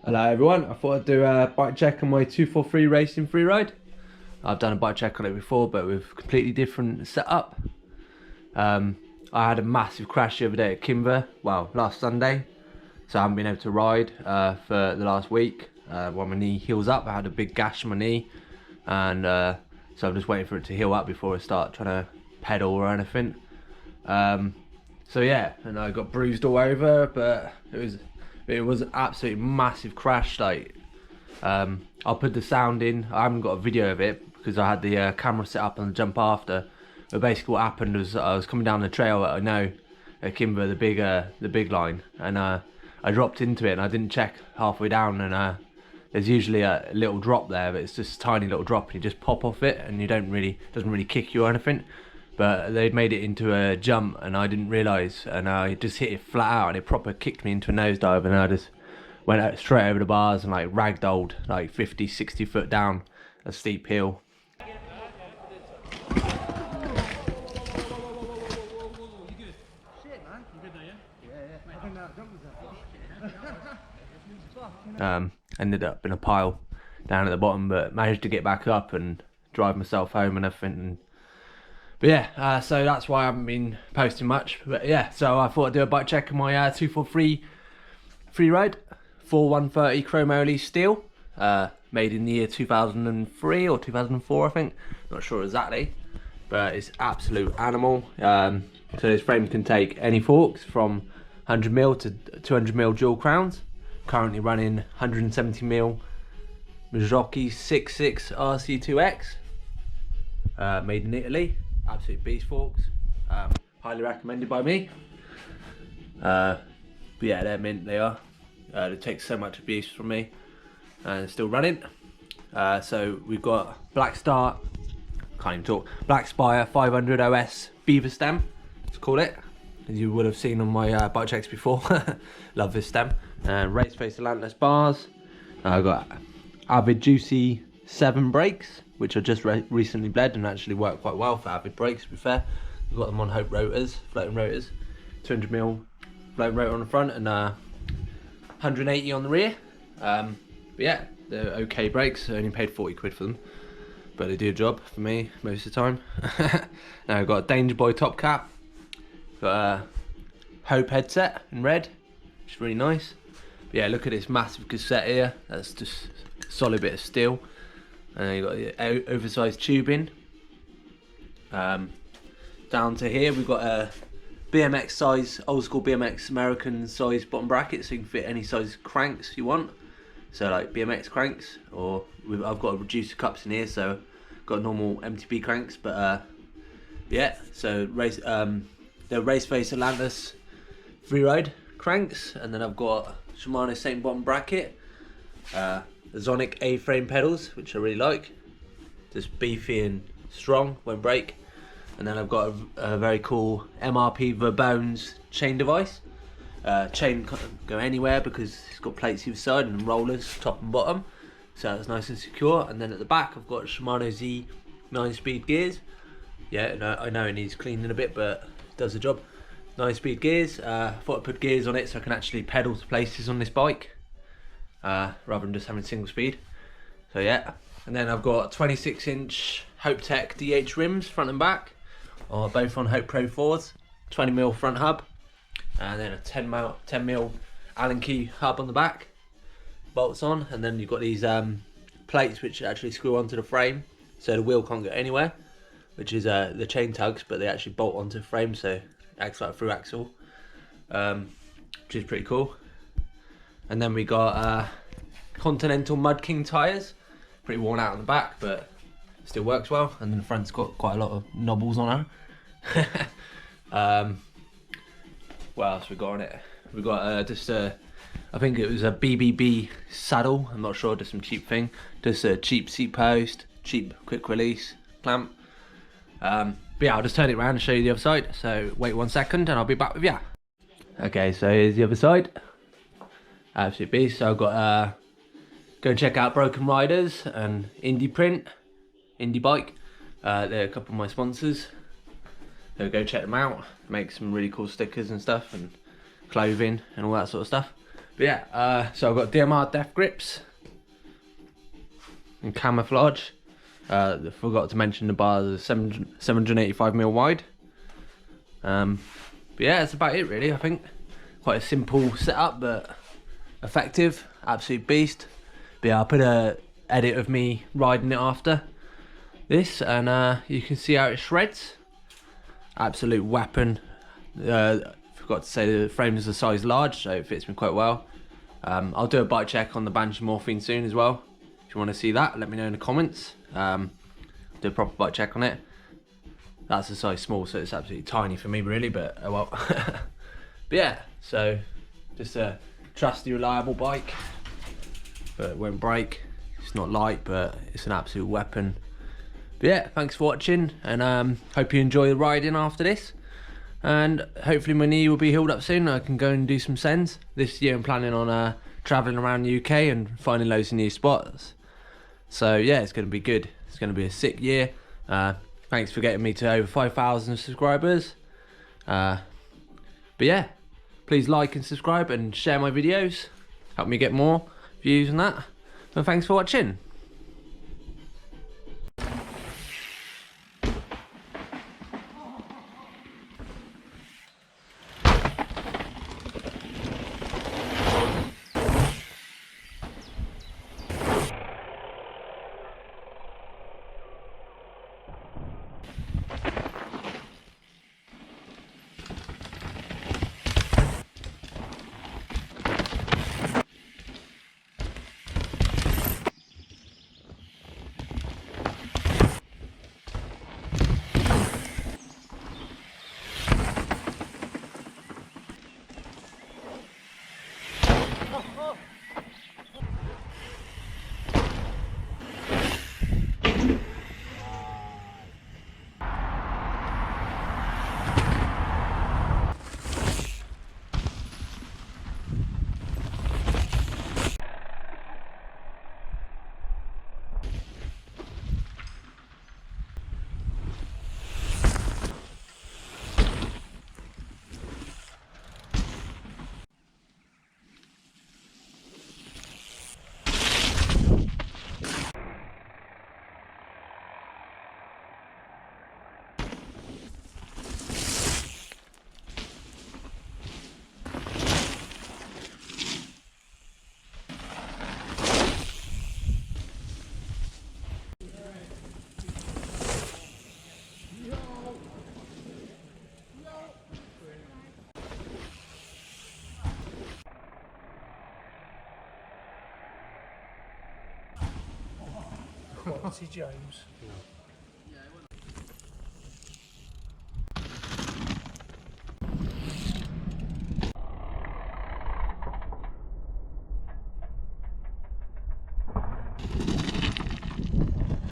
Hello everyone, I thought I'd do a bike check on my 243 racing Freeride. I've done a bike check on it before, but with completely different setup. I had a massive crash the other day at Kimber, well, last Sunday. So I haven't been able to ride for the last week. While my knee heals up, I had a big gash in my knee. And so I'm just waiting for it to heal up before I start trying to pedal or anything. So yeah, and I got bruised all over, but it was an absolutely massive crash. Like, I'll put the sound in. I haven't got a video of it because I had the camera set up on the jump after. But basically, what happened was I was coming down the trail that I know at Kimber, the big line, and I dropped into it and I didn't check halfway down. And there's usually a little drop there, but it's just a tiny little drop, and you just pop off it, and doesn't really kick you or anything. But they'd made it into a jump and I didn't realise, and I just hit it flat out and it proper kicked me into a nosedive, and I just went out straight over the bars and like ragdolled like 50-60 foot down a steep hill. Ended up in a pile down at the bottom, but managed to get back up and drive myself home and everything. But yeah, so that's why I haven't been posting much. But yeah, so I thought I'd do a bike check on my 243 Freeride 4130 chromoly steel, made in the year 2003 or 2004, I think. Not sure exactly, but it's absolute animal. So this frame can take any forks from 100mm to 200mm dual crowns. Currently running 170mm Mazzocchi 66 RC2X, made in Italy. Absolute beast forks, highly recommended by me. But yeah, they're mint, they are. They take so much abuse from me, and still running. So we've got Black Star, can't even talk, Black Spire 500 OS beaver stem, let's call it, as you would have seen on my bike checks before. Love this stem. Race face Atlantis bars. I've got Avid Juicy 7 brakes, which I just recently bled and actually work quite well for Avid brakes, to be fair. We've got them on Hope rotors, floating rotors, 200mm floating rotor on the front and 180 on the rear. But yeah, they're okay brakes. I only paid 40 quid for them, but they do a job for me most of the time. Now I've got a Danger Boy top cap, got a Hope headset in red, which is really nice. But yeah, look at this massive cassette here. That's just a solid bit of steel. And you've got the oversized tubing. Down to here we've got a BMX size, old school BMX American size bottom bracket, so you can fit any size cranks you want. So like BMX cranks, or I've got reducer cups in here, so got normal MTB cranks. But yeah, so the race face Atlantis Freeride cranks, and then I've got Shimano same bottom bracket. The Zonic A-frame pedals, which I really like, just beefy and strong, won't break. And then I've got a very cool MRP Verbones chain device. Chain can't go anywhere because it's got plates either side and rollers top and bottom, so it's nice and secure. And then at the back I've got Shimano Z 9-speed gears. Yeah, no, I know it needs cleaning a bit, but it does the job. 9-speed gears. Thought I'd put gears on it so I can actually pedal to places on this bike, rather than just having single speed. So yeah, and then I've got 26-inch Hope Tech DH rims front and back, both on Hope Pro 4s, 20mm front hub, and then a 10mm Allen key hub on the back, bolts on. And then you've got these plates which actually screw onto the frame, so the wheel can't go anywhere, which is the chain tugs, but they actually bolt onto the frame, so it acts like a through axle, which is pretty cool. And then we got Continental Mud King tyres, pretty worn out on the back, but still works well. And then the front's got quite a lot of knobbles on her. What else we got on it? We got just a, I think it was a BBB saddle, I'm not sure, just some cheap thing. Just a cheap seat post, cheap quick release clamp. But yeah, I'll just turn it around and show you the other side. So wait 1 second and I'll be back with you. Okay, so here's the other side. Absolute beast. So I've got go and check out Broken Riders and Indie Print, Indie Bike. They're a couple of my sponsors. So go check them out. Make some really cool stickers and stuff, and clothing and all that sort of stuff. But yeah, so I've got DMR Death Grips and camouflage. Forgot to mention the bars are 785mm wide. But yeah, that's about it really. I think quite a simple setup, but effective. Absolute beast. But yeah, I'll put a edit of me riding it after this, and you can see how it shreds. Absolute weapon. Forgot to say the frame is a size large, so it fits me quite well. I'll do a bike check on the Banshee Morphine soon as well. If you want to see that, let me know in the comments. Do a proper bike check on it. That's a size small, so it's absolutely tiny for me really, but oh well. But yeah, so just a trusty, reliable bike, but it won't break. It's not light, but it's an absolute weapon. But yeah, thanks for watching, and hope you enjoy the riding after this. And hopefully my knee will be healed up soon. I can go and do some sends. This year I'm planning on travelling around the UK and finding loads of new spots. So yeah, it's going to be good. It's going to be a sick year. Thanks for getting me to over 5,000 subscribers. But yeah, please like and subscribe and share my videos. Help me get more views and that. And thanks for watching. Quality James.